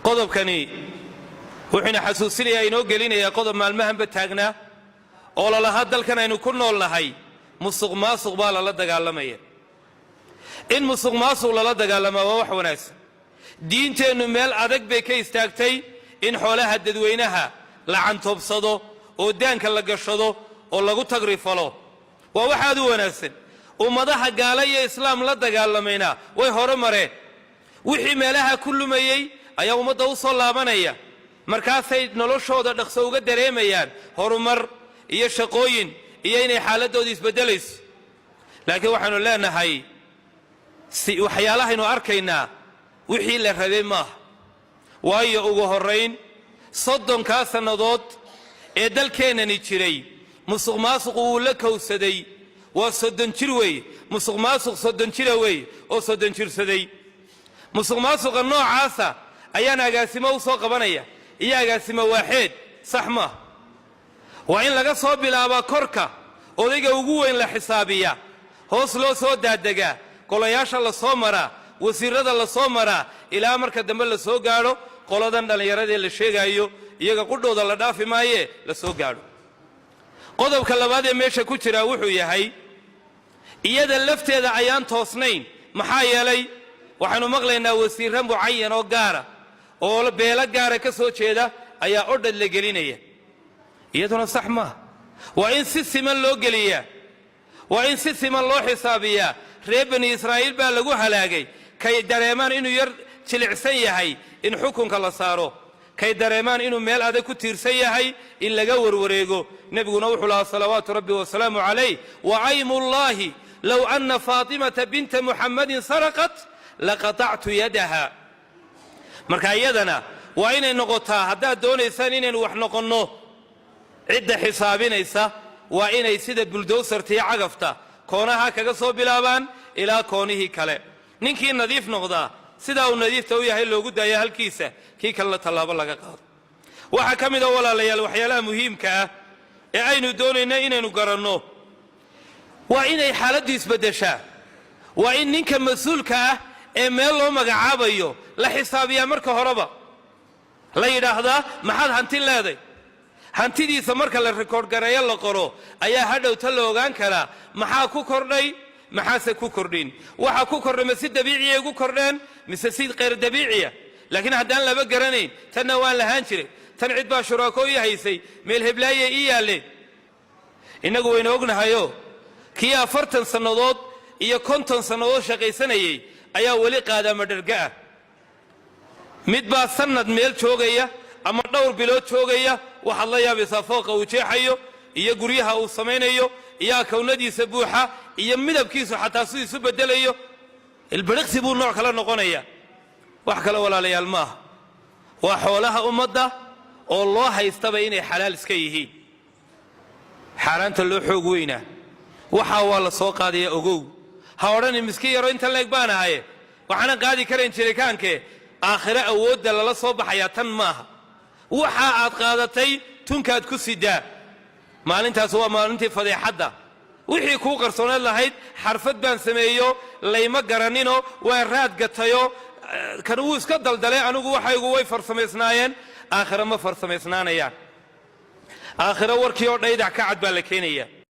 qodobkani wuxuuna xasuusinayaa inoo gelinayaa qodob maalmahanba taagnaa oo lalahaa dalkan aynu ku nool nahay musuqmaasuq baa lala dagaalamaya. in musuqmaasuq lala dagaalamaa waa wax wanaagsan. diinteennu meel adag bay ka istaagtay in xoolaha dadweynaha la cantoobsado oo daanka la gashado oo lagu tagrifalo. waa wax aad u wanaagsan. ummadaha gaala iyo islaam la dagaalamayna way hore mareen. wixii meelaha ku lumayay ayaa ummadda u soo laabanaya, markaasay noloshooda dhaqso uga dareemayaan horumar iyo shaqooyin iyo inay xaaladooda isbedelayso. laakiin waxaanu leenahay waxyaalahaynu arkaynaa wixii la rabay maaha. waayo ugu horrayn 30 sannadood ee dalkeennani jiray musuqmaasuqu uu la kowsaday waa 30 jir weeye. musuqmaasuq 30 jira weeye oo 30 jirsaday. musuqmaasuqa noocaasa ayaan agaasimo u soo qabanaya iyo agaasimo waaxeed sax maaha. waa in laga soo bilaabaa korka odayga ugu weyn la xisaabiya, hoos loo soo daadegaa, golayaasha la soo maraa, wasiirada la soo maraa, ilaa marka dambe la soo gaadho qoladan dhallinyaradee la sheegayo iyaga qudhooda la dhaafi maayee la soo gaadho. qodobka labaad ee meesha ku jira wuxuu yahay iyada lafteeda ayaan toosnayn. maxaa yeelay waxaanu maqlaynaa wasiirra mucayan oo gaara oo beelo gaara ka soo jeeda ayaa odhad la gelinaya. iyaduna sax maaha. waa in si siman loo geliyaa, waa in si siman loo xisaabiyaa. reer bani israa'iil baa lagu halaagay. kay dareemaan inuu yar jilicsan yahay in xukunka la saaro, kay dareemaan inuu meel adag ku tiirsan yahay in laga warwareego. nebiguna wuxuu lahaa salawaatu rabbi wasalaamu calayh wacaymullaahi low anna faatimata binta muxammadin saraqat laqatactu yadaha. marka iyadana waa inay noqotaa, haddaad doonaysaan inaynu wax noqonno, cidda xisaabinaysa waa inay sida buldowsarta iyo cagafta koonaha kaga soo bilaabaan ilaa koonihii kale. ninkii nadiif noqdaa sidaa uu nadiifta u yahay loogu daaya halkiisa, kii kalena tallaabo laga qaado. waxaa ka mid a walaalayaal waxyaalaha muhiimka ah ee aynu doonayna inaynu garanno waa inay xaaladdu isbeddeshaa. waa in ninka mas-uulka ah ee meel loo magacaabayo la xisaabiyaa marka horeba. la yidhaahdaa maxaad hanti leeday. hantidiisa marka la rikoodh gareeyo la qoro ayaa hadhowta la ogaan karaa maxaa ku kordhay maxaase ku kordhin. waxa ku kordhay ma si dabiiciya igu kordheen mise si qayr dabiiciya. laakiin haddaan laba garanayn tanna waan lahaan jiray, tan cid baa shuraako ii haysay, meel heblaaye ii yaalleen. innagu waynu ognahayo kii 40 sannadood iyo 50 sannadood shaqaysanayay ayaa weli qaadaama dharga ah. mid baa sannad meel joogaya ama dhowr bilood joogaya, waxaad la yaabaysaa fooqa uu jeexayo iyo guryaha uu samaynayo iyo akawnadiisa buuxa iyo midabkiisu xataa siduu isu bedelayo. ilbiriqsi buu nooc kala noqonaya. wax kale walaalayaal maaha. waa xoolaha ummadda oo loo haystaba inay xalaal iska yihiin. xaaraanta loo xoog weynaa waxaa waa la soo qaadaya ogow. ha odhanin miskiin yaro intan leeg baan ahaye waxaanan qaadi karayn jirikaankee. aakhire awoodda lala soo baxayaa tan maaha. waxa aad qaadatay tunkaad ku sidaa. maalintaas waa maalintii fadeexadda. wixii kuu qarsooneed lahayd xarfad baan sameeyo layma garanino waan raad gatayo kan wuu iska daldalay anigu waxaygu way farsamaysnaayeen. aakhire ma farsamaysnaanayaan. aakhire warkii oo dhaydac ka cad baa la keenaya.